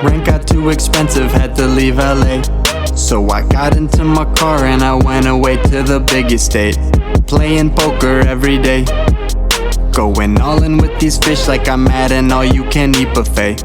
Rent got too expensive, had to leave LA. So I got into my car and I went away to the big estate. Playing poker every day. Going all in with these fish like I'm at an all-you-can-eat buffet.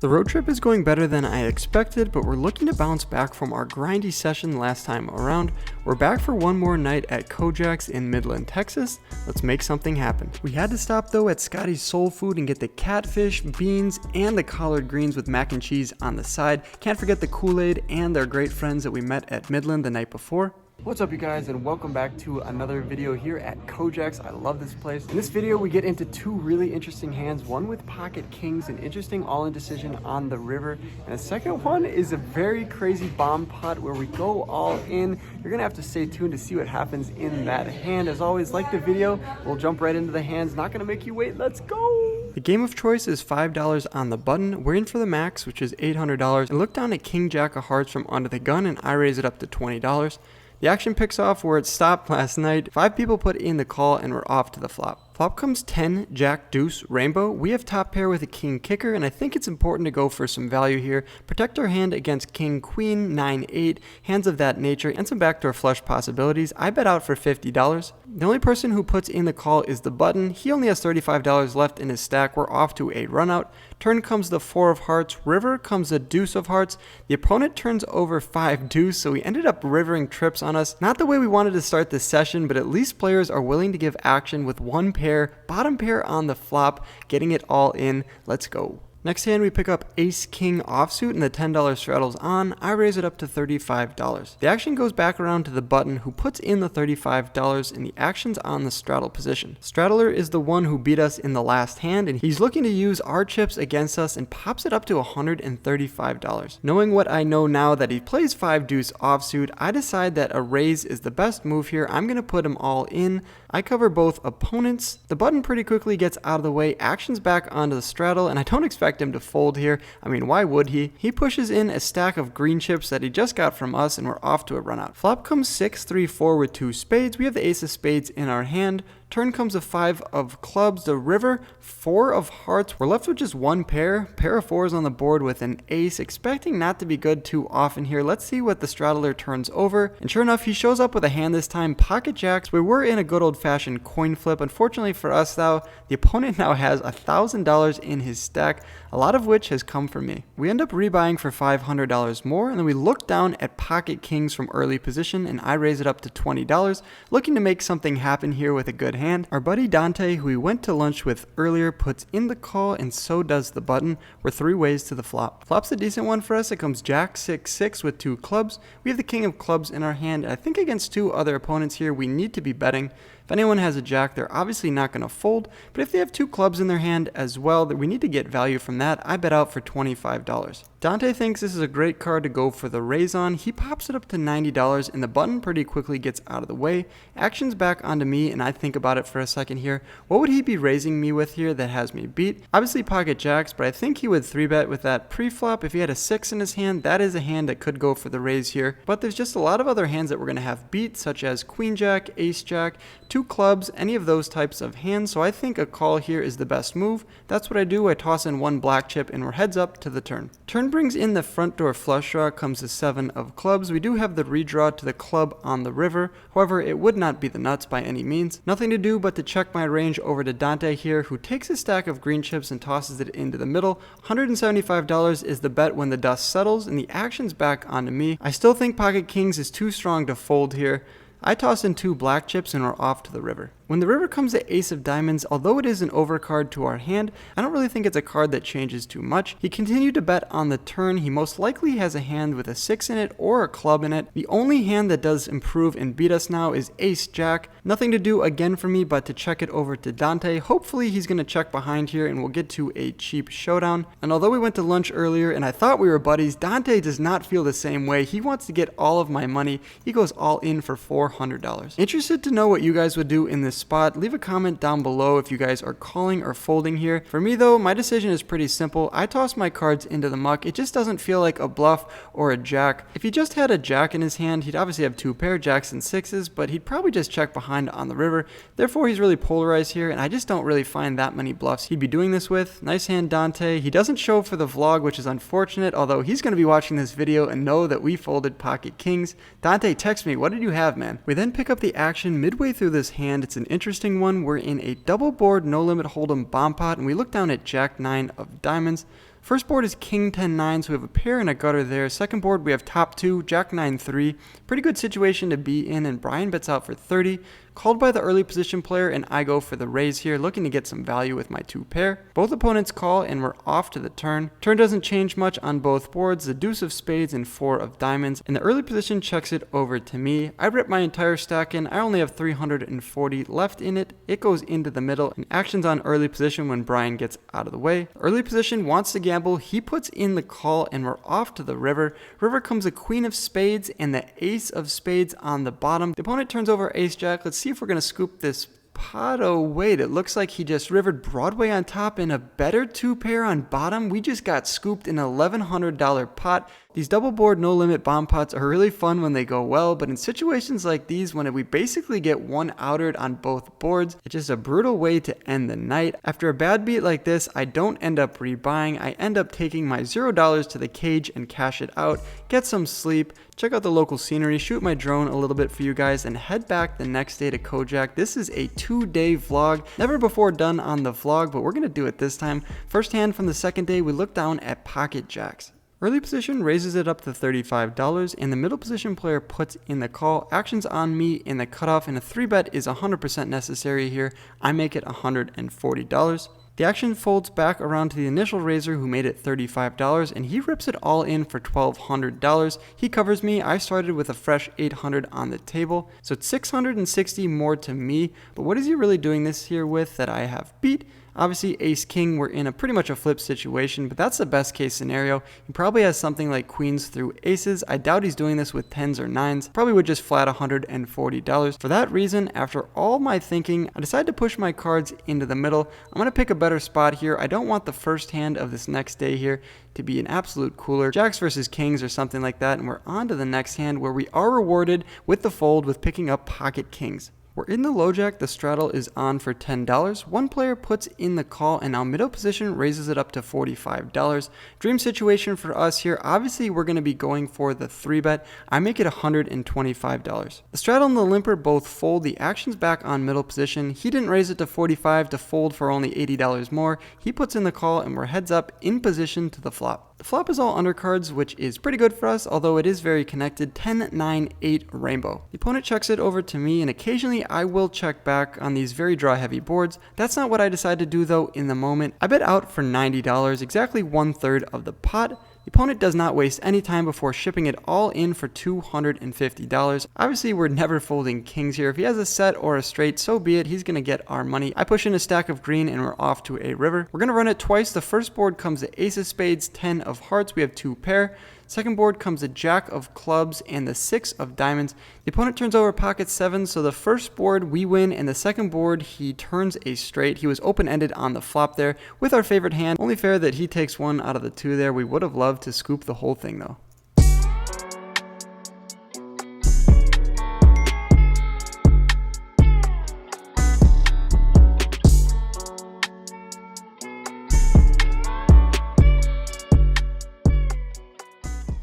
The road trip is going better than I expected, but we're looking to bounce back from our grindy session last time around. We're back for one more night at Kojak's in Midland, Texas. Let's make something happen. We had to stop though at Scotty's Soul Food and get the catfish, beans, and the collard greens with mac and cheese on the side. Can't forget the Kool-Aid and our great friends that we met at Midland the night before. What's up you guys, and welcome back to another video here at Kojak's. I love this place. In this video we get into two really interesting hands, one with pocket kings, an interesting all-in decision on the river, and the second one is a very crazy bomb pot where we go all in. You're gonna have to stay tuned to see what happens in that hand. As always, like the video, we'll jump right into the hands, not gonna make you wait, let's go! The game of choice is $5 on the button. We're in for the max, which is $800, and look down at King Jack of Hearts from under the gun and I raise it up to $20. The action picks off where it stopped last night. 5 people put in the call and we're off to the flop. Flop comes 10, Jack, Deuce, Rainbow. We have top pair with a King Kicker, and I think it's important to go for some value here. Protect our hand against King, Queen, 9, 8, hands of that nature, and some backdoor flush possibilities. I bet out for $50. The only person who puts in the call is the button. He only has $35 left in his stack. We're off to a run out. Turn comes the 4 of hearts. River comes the Deuce of hearts. The opponent turns over 5 deuce, so we ended up rivering trips on us. Not the way we wanted to start this session, but at least players are willing to give action with one pair, bottom pair on the flop, getting it all in. Let's go. Next hand we pick up Ace King offsuit and the $10 straddles on. I raise it up to $35. The action goes back around to the button who puts in the $35 and the action's on the straddle position. Straddler is the one who beat us in the last hand and he's looking to use our chips against us and pops it up to $135. Knowing what I know now that he plays 5 deuce offsuit, I decide that a raise is the best move here. I'm going to put him all in. I cover both opponents. The button pretty quickly gets out of the way, actions back onto the straddle, and I don't expect him to fold here. I mean, why would he? He pushes in a stack of green chips that he just got from us and we're off to a run out. Flop comes 6, 3, 4 with 2 spades. We have the ace of spades in our hand. Turn comes a 5 of clubs, the river, 4 of hearts. We're left with just one pair of 4s on the board with an ace, expecting not to be good too often here. Let's see what the straddler turns over. And sure enough, he shows up with a hand this time, pocket jacks. We were in a good old-fashioned coin flip. Unfortunately for us though, the opponent now has $1,000 in his stack, a lot of which has come from me. We end up rebuying for $500 more, and then we look down at pocket kings from early position and I raise it up to $20, looking to make something happen here with a good hand. Our buddy Dante, who we went to lunch with earlier, puts in the call and so does the button. We're 3 ways to the flop. Flop's a decent one for us. It comes Jack, 6, 6 with 2 clubs. We have the king of clubs in our hand. I think against 2 other opponents here, we need to be betting. If anyone has a jack, they're obviously not going to fold, but if they have 2 clubs in their hand as well, we need to get value from that. I bet out for $25. Dante thinks this is a great card to go for the raise on. He pops it up to $90 and the button pretty quickly gets out of the way. Action's back onto me and I think about it for a second here. What would he be raising me with here that has me beat? Obviously pocket jacks, but I think he would 3-bet with that pre-flop. If he had a 6 in his hand, that is a hand that could go for the raise here. But there's just a lot of other hands that we're going to have beat, such as queen jack, ace jack, 2 clubs, any of those types of hands. So I think a call here is the best move. That's what I do. I toss in 1 black chip and we're heads up to the turn. Turn brings in the front door flush draw, comes the 7 of clubs. We do have the redraw to the club on the river. However, it would not be the nuts by any means. Nothing to do but to check my range over to Dante here, who takes a stack of green chips and tosses it into the middle. $175 is the bet when the dust settles and the action's back onto me. I still think pocket kings is too strong to fold here. I toss in 2 black chips and we're off to the river. When the river comes the ace of diamonds, although it is an overcard to our hand, I don't really think it's a card that changes too much. He continued to bet on the turn. He most likely has a hand with a 6 in it or a club in it. The only hand that does improve and beat us now is ace jack. Nothing to do again for me but to check it over to Dante. Hopefully he's going to check behind here and we'll get to a cheap showdown. And although we went to lunch earlier and I thought we were buddies, Dante does not feel the same way. He wants to get all of my money. He goes all in for $400. Interested to know what you guys would do in this spot. Leave a comment down below if you guys are calling or folding here. For me though, my decision is pretty simple. I toss my cards into the muck. It just doesn't feel like a bluff or a jack. If he just had a jack in his hand, he'd obviously have two pair jacks and sixes, but he'd probably just check behind on the river. Therefore, he's really polarized here, and I just don't really find that many bluffs he'd be doing this with. Nice hand, Dante. He doesn't show for the vlog, which is unfortunate, although he's going to be watching this video and know that we folded pocket kings. Dante, text me. What did you have, man? We then pick up the action midway through this hand. It's an interesting one. We're in a double board, no limit hold'em bomb pot, and we look down at jack 9 of diamonds. First board is king 10-9, so we have a pair and a gutter there. Second board, we have top 2, jack 9-3. Pretty good situation to be in, and Brian bets out for 30. Called by the early position player, and I go for the raise here, looking to get some value with my two pair. Both opponents call, and we're off to the turn. Turn doesn't change much on both boards, the deuce of spades and 4 of diamonds, and the early position checks it over to me. I rip my entire stack in. I only have 340 left in it. It goes into the middle, and action's on early position when Brian gets out of the way. Early position wants to gamble. He puts in the call, and we're off to the river. River comes a queen of spades and the ace of spades on the bottom. The opponent turns over ace jack. Let's see if we're going to scoop this pot. Oh wait, it looks like he just rivered Broadway on top and a better two pair on bottom. We just got scooped in an $1,100 pot. These double board no limit bomb pots are really fun when they go well, but in situations like these when we basically get one outered on both boards, it's just a brutal way to end the night. After a bad beat like this, I don't end up rebuying. I end up taking my $0 to the cage and cash it out, get some sleep, check out the local scenery, shoot my drone a little bit for you guys, and head back the next day to Kojak. This is a 2-day vlog, never before done on the vlog, but we're gonna do it this time. First hand from the second day, we look down at pocket jacks. Early position raises it up to $35, and the middle position player puts in the call. Action's on me in the cutoff, and a 3-bet is 100% necessary here. I make it $140. The action folds back around to the initial raiser who made it $35, and he rips it all in for $1,200. He covers me. I started with a fresh $800 on the table, so it's $660 more to me. But what is he really doing this here with that I have beat? Obviously, ace-king, we're in a pretty much a flip situation, but that's the best case scenario. He probably has something like queens through aces. I doubt he's doing this with 10s or 9s. Probably would just flat $140. For that reason, after all my thinking, I decided to push my cards into the middle. I'm going to pick a better spot here. I don't want the first hand of this next day here to be an absolute cooler. Jacks versus kings or something like that, and we're on to the next hand where we are rewarded with the fold with picking up pocket kings. We're in the low jack, the straddle is on for $10. One player puts in the call, and now middle position raises it up to $45. Dream situation for us here. Obviously, we're going to be going for the 3-bet. I make it $125. The straddle and the limper both fold. The action's back on middle position. He didn't raise it to $45 to fold for only $80 more. He puts in the call, and we're heads up in position to the flop. The flop is all undercards, which is pretty good for us, although it is very connected. 10, 9, 8 rainbow. The opponent checks it over to me, and occasionally I will check back on these very draw heavy boards. That's not what I decided to do though in the moment. I bet out for $90, exactly 1/3 of the pot. The opponent does not waste any time before shipping it all in for $250. Obviously, we're never folding kings here. If he has a set or a straight, so be it. He's going to get our money. I push in a stack of green and we're off to a river. We're going to run it twice. The first board comes the ace of spades, 10 of hearts. We have 2 pair. Second board comes the jack of clubs and the 6 of diamonds. The opponent turns over pocket 7, so the first board we win, and the second board he turns a straight. He was open-ended on the flop there with our favorite hand. Only fair that he takes one out of the 2 there. We would have loved to scoop the whole thing though.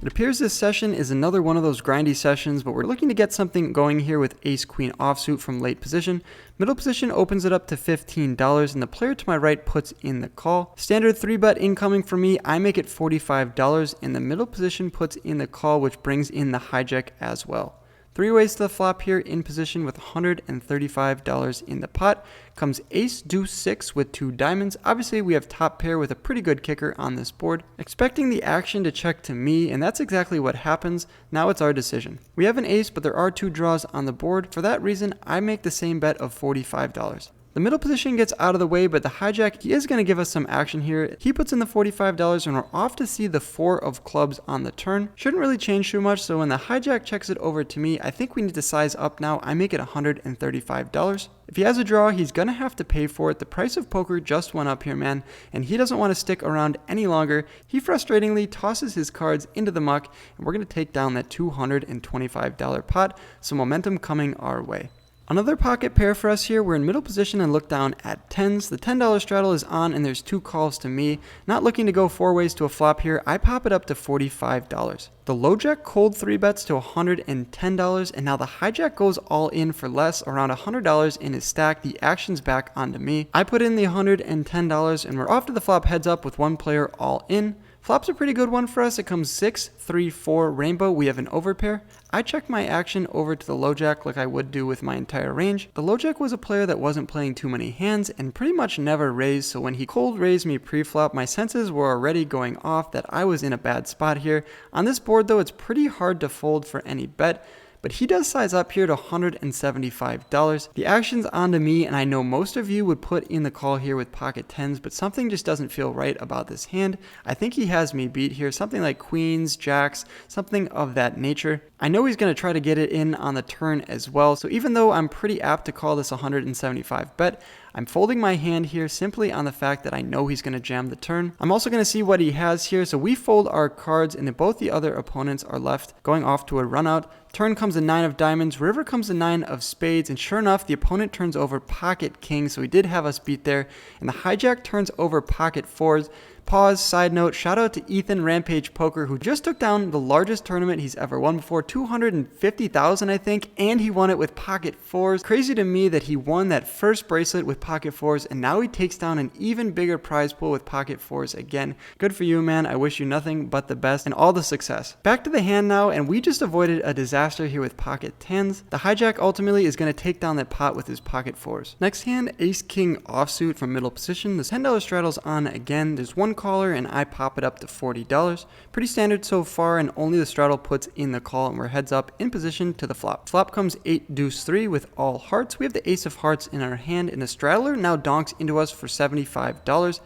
It appears this session is another one of those grindy sessions, but we're looking to get something going here with ace-queen offsuit from late position. Middle position opens it up to $15, and the player to my right puts in the call. Standard 3-bet incoming for me. I make it $45, and the middle position puts in the call, which brings in the hijack as well. 3 ways to the flop here in position with $135 in the pot. Comes ace deuce 6 with 2 diamonds. Obviously we have top pair with a pretty good kicker on this board. Expecting the action to check to me, and that's exactly what happens. Now it's our decision. We have an ace, but there are 2 draws on the board. For that reason, I make the same bet of $45. The middle position gets out of the way, but the hijack, he is going to give us some action here. He puts in the $45 and we're off to see the 4 of clubs on the turn. Shouldn't really change too much, so when the hijack checks it over to me, I think we need to size up now. I make it $135. If he has a draw, he's going to have to pay for it. The price of poker just went up here, man, and he doesn't want to stick around any longer. He frustratingly tosses his cards into the muck, and we're going to take down that $225 pot. Some momentum coming our way. Another pocket pair for us here. We're in middle position and look down at tens. The $10 straddle is on and there's 2 calls to me. Not looking to go 4 ways to a flop here. I pop it up to $45. The low jack cold 3 bets to $110, and now the hijack goes all in for less, around $100 in his stack. The action's back onto me. I put in the $110 and we're off to the flop heads up with 1 player all in. Flop's a pretty good one for us. It comes 6, 3, 4 rainbow. We have an overpair. I check my action over to the low jack like I would do with my entire range. The low jack was a player that wasn't playing too many hands and pretty much never raised, so when he cold raised me pre-flop, my senses were already going off that I was in a bad spot here. On this board though, it's pretty hard to fold for any bet. But he does size up here to $175. The action's onto me, and I know most of you would put in the call here with pocket tens, but something just doesn't feel right about this hand. I think he has me beat here, something like queens, jacks, something of that nature. I know he's going to try to get it in on the turn as well, so even though I'm pretty apt to call this 175 bet, I'm folding my hand here simply on the fact that I know he's going to jam the turn. I'm also going to see what he has here, so we fold our cards and then both the other opponents are left going off to a run out. Turn comes the 9 of diamonds, river comes the 9 of spades, and sure enough, the opponent turns over pocket king, so he did have us beat there, and the hijack turns over pocket fours. Pause, side note, shout out to Ethan Rampage Poker, who just took down the largest tournament he's ever won before, 250,000 I think, and he won it with pocket fours. Crazy to me that he won that first bracelet with pocket fours, and now he takes down an even bigger prize pool with pocket fours again. Good for you, man. I wish you nothing but the best and all the success. Back to the hand now, and we just avoided a disaster here with pocket tens. The hijack ultimately is going to take down that pot with his pocket fours. Next hand, ace king offsuit from middle position. The $10 straddle's on again. There's 1 caller and I pop it up to $40. Pretty standard so far, and only the straddle puts in the call, and we're heads up in position to the flop. Flop comes 8 deuce 3 with all hearts. We have the ace of hearts in our hand, and the straddler now donks into us for $75.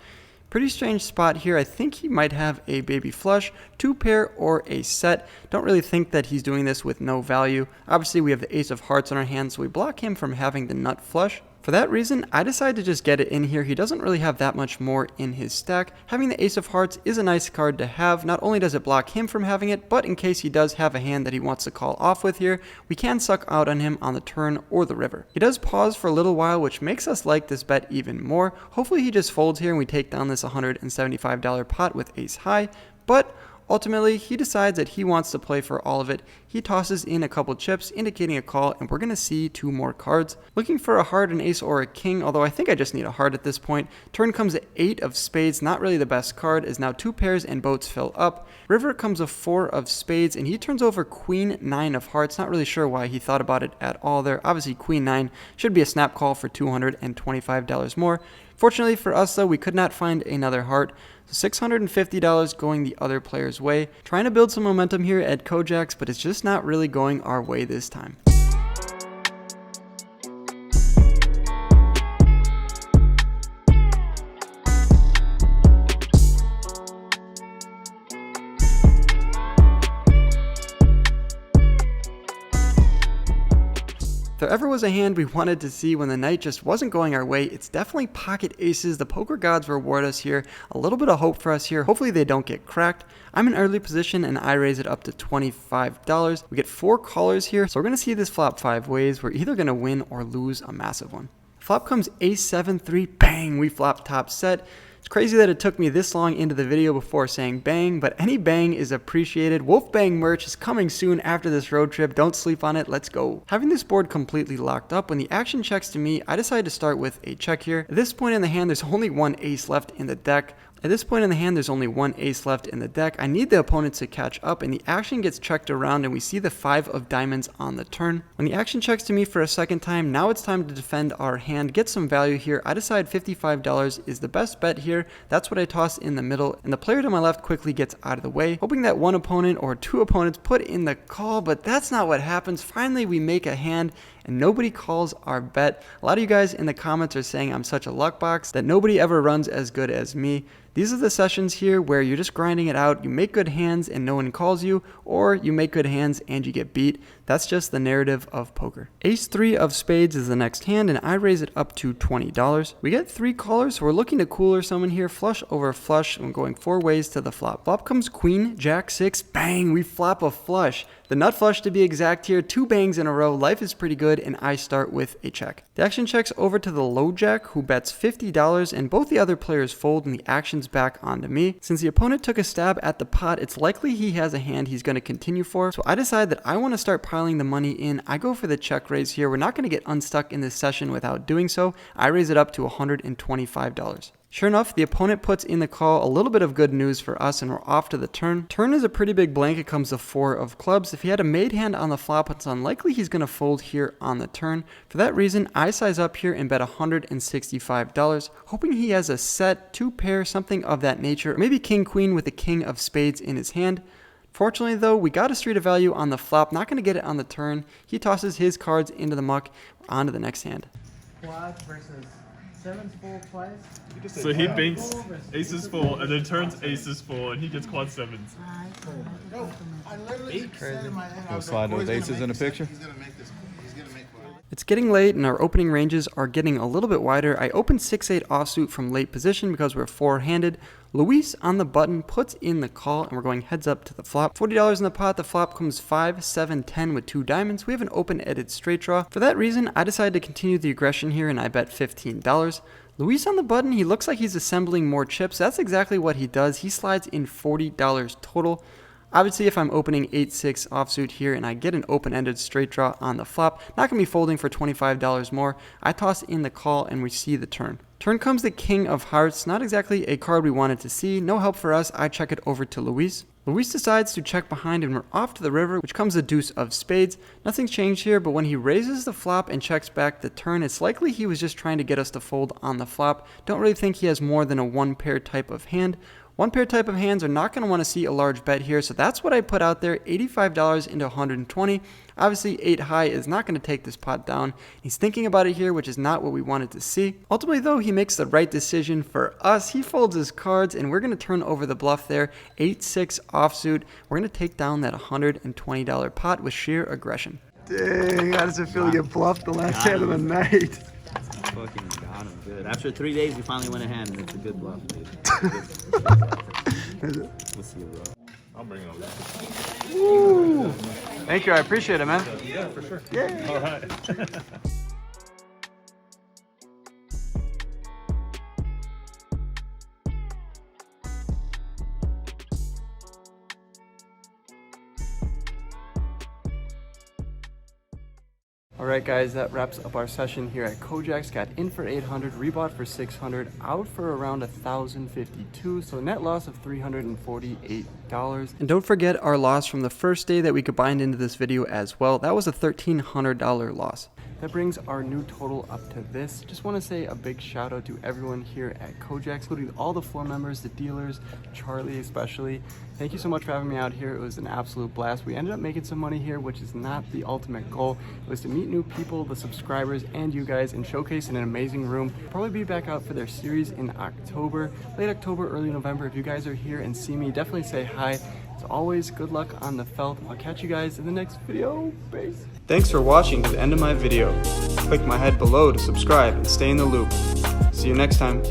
Pretty strange spot here. I think he might have a baby flush, 2 pair, or a set. Don't really think that he's doing this with no value. Obviously we have the ace of hearts in our hand, so we block him from having the nut flush. For that reason, I decided to just get it in here. He doesn't really have that much more in his stack. Having the ace of hearts is a nice card to have. Not only does it block him from having it, but in case he does have a hand that he wants to call off with here, we can suck out on him on the turn or the river. He does pause for a little while, which makes us like this bet even more. Hopefully he just folds here and we take down this $175 pot with ace high, but ultimately, he decides that he wants to play for all of it. He tosses in a couple chips, indicating a call, and we're going to see 2 more cards. Looking for a heart, an ace, or a king, although I think I just need a heart at this point. Turn comes at 8 of spades, not really the best card, as now 2 pairs and boats fill up. River comes a 4 of spades, and he turns over queen 9 of hearts. Not really sure why he thought about it at all there. Obviously, queen 9 should be a snap call for $225 more. Fortunately for us though, we could not find another heart, so $650 going the other player's way. Trying to build some momentum here at Kojaks, but it's just not really going our way this time. If there ever was a hand we wanted to see when the night just wasn't going our way, it's definitely pocket aces. The poker gods reward us here. A little bit of hope for us here. Hopefully they don't get cracked. I'm in early position and I raise it up to $25. We get 4 callers here, so we're going to see this flop 5 ways. We're either going to win or lose a massive one. Flop comes ace 7-3, bang, we flop top set. It's crazy that it took me this long into the video before saying bang, but any bang is appreciated. Wolfgang merch is coming soon after this road trip. Don't sleep on it. Let's go. Having this board completely locked up, when the action checks to me, I decided to start with a check here. At this point in the hand, there's only 1 ace left in the deck. At this point in the hand, there's only one ace left in the deck. I need the opponent to catch up, and the action gets checked around, and we see the 5 of diamonds on the turn. When the action checks to me for a second time, now it's time to defend our hand, get some value here. I decide $55 is the best bet here. That's what I toss in the middle, and the player to my left quickly gets out of the way, hoping that one opponent or 2 opponents put in the call, but that's not what happens. Finally, we make a hand, and nobody calls our bet. A lot of you guys in the comments are saying I'm such a luck box, that nobody ever runs as good as me. These are the sessions here where you're just grinding it out, you make good hands and no one calls you, or you make good hands and you get beat. That's just the narrative of poker. Ace 3 of spades is the next hand, and I raise it up to $20. We get 3 callers, so we're looking to cooler someone here, flush over flush, and going 4 ways to the flop. Flop comes queen, jack 6, bang, we flop a flush. The nut flush to be exact here, 2 bangs in a row, life is pretty good, and I start with a check. The action checks over to the low jack, who bets $50, and both the other players fold, and the action's back onto me. Since the opponent took a stab at the pot, it's likely he has a hand he's going to continue for, so I decide that I want to start piling the money in. I go for the check raise here. We're not going to get unstuck in this session without doing so. I raise it up to $125. Sure enough, the opponent puts in the call. A little bit of good news for us, and we're off to the turn. Turn is a pretty big blank. It comes to 4 of clubs. If he had a made hand on the flop, it's unlikely he's going to fold here on the turn. For that reason, I size up here and bet $165, hoping he has a set, 2 pair, something of that nature, maybe king queen with the king of spades in his hand. Fortunately though, we got a street of value on the flop, not going to get it on the turn. He tosses his cards into the muck. On to the next hand. Quad versus 7's full twice. So he banks aces full and then turns aces full and he gets quad 7s. No, I literally said in my head, I was slide like, those aces in a picture. He's gonna make this. He's gonna make one. It's getting late and our opening ranges are getting a little bit wider. I open 6-8 offsuit from late position because we're 4-handed. Luis on the button puts in the call, and we're going heads up to the flop. $40 in the pot. The flop comes 5, 7, 10 with 2 diamonds. We have an open-ended straight draw. For that reason, I decided to continue the aggression here, and I bet $15. Luis on the button, he looks like he's assembling more chips. That's exactly what he does. He slides in $40 total. Obviously, if I'm opening 8-6 offsuit here and I get an open-ended straight draw on the flop, not going to be folding for $25 more. I toss in the call and we see the turn. Turn comes the king of hearts, not exactly a card we wanted to see. No help for us. I check it over to Luis. Luis decides to check behind and we're off to the river, which comes the deuce of spades. Nothing's changed here, but when he raises the flop and checks back the turn, it's likely he was just trying to get us to fold on the flop. Don't really think he has more than a 1-pair type of hand. 1-pair type of hands are not going to want to see a large bet here, so that's what I put out there, $85 into $120. Obviously, 8 high is not going to take this pot down. He's thinking about it here, which is not what we wanted to see. Ultimately, though, he makes the right decision for us. He folds his cards, and we're going to turn over the bluff there. 8-6 offsuit. We're going to take down that $120 pot with sheer aggression. Dang, how does it feel to get bluffed the last hand of the night? Fucking got him good. After 3 days, we finally went ahead, and it's a good bluff, dude. We'll see you, bro. I'll bring it over. Woo. Thank you, I appreciate it, man. Yeah, for sure. Yeah. All right. Alright guys, that wraps up our session here at Kojak's. Got in for 800, rebought for 600, out for around 1,052, so a net loss of $348. And don't forget our loss from the first day that we combined into this video as well. That was a $1,300 loss. That brings our new total up to this. Just want to say a big shout out to everyone here at Kojak's, including all the floor members, the dealers, Charlie especially. Thank you so much for having me out here. It was an absolute blast. We ended up making some money here, which is not the ultimate goal. It was to meet new people, the subscribers, and you guys, and showcase in an amazing room. Probably be back out for their series in October, late October, early November. If you guys are here and see me, definitely say hi. As always, good luck on the felt. I'll catch you guys in the next video. Peace. Thanks for watching to the end of my video. Click my head below to subscribe and stay in the loop. See you next time.